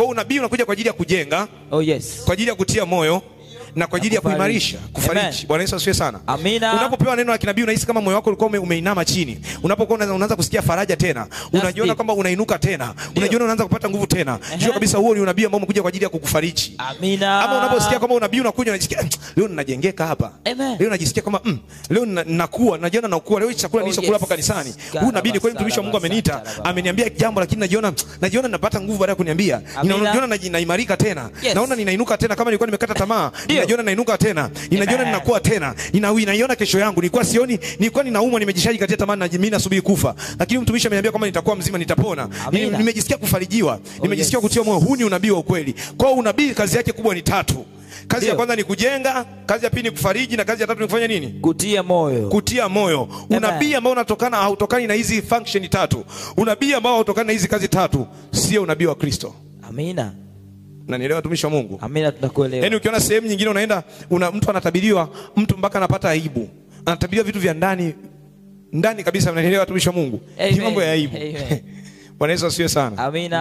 Kwa hiyo unabii unakuja kwa ajili ya kujenga, Oh yes. kwa ajili ya kutia moyo, na kwa ajili ya kuimarisha, kufariji. Bwana Yesu asifiwe sana. Amina. Unapopewa neno la kinabii unahisi kama moyo wako ulikuwa umeinama chini. Unapokuwa unaanza kusikia faraja tena, unajiona kwamba unainuka tena, unajiona unaanza kupata nguvu tena. Jua kabisa huo ni unabii ambao umekuja kwa ajili ya kukufariji. Amina. Ama unaposikia kama unabii unakuja unajisikia leo ninajengeka hapa. Leo najisikia kama leo ninakuwa, najiona nakuwa. Leo chakula nilichokula hapa kanisani. Huu nabii ni kweli, mtumishi wa Mungu ameniita, ameniambia jambo, lakini najiona napata nguvu baada ya kuniambia. Ninajiona naimarika tena. Naona ninainuka tena, kama nilikuwa nimekata tamaa. Ninajiona nainuka tena. Ninajiona ninakuwa tena. Ninaiona kesho yangu. Nilikuwa sioni, nilikuwa ninaumwa, nimejishaji katia tamaa na mimi nasubiri kufa. Lakini mtumishi ameniambia kwamba nitakuwa mzima, nitapona. Nimejisikia kufarijiwa. Nimejisikia kutia moyo. Huu ni unabii wa ukweli. Kwa hiyo unabii kazi yake kubwa ni 3. Kazi ya kwanza ni kujenga, kazi ya pili ni kufariji, na kazi ya 3 ni kufanya nini? Kutia moyo. Kutia moyo. Unabii ambao hautokani na hizi function 3. Unabii ambao hautokani na hizi kazi 3 sio unabii wa Kristo. Amina. Unanielewa watumishi wa Mungu? Amina, tunakuelewa. Yaani ukiona sehemu nyingine unaenda mtu anatabiriwa, mtu mpaka anapata aibu. Anatabiriwa vitu vya ndani kabisa, unanielewa watumishi wa Mungu? Ni mambo ya aibu. Bwana Yesu asifiwe sana. Amina.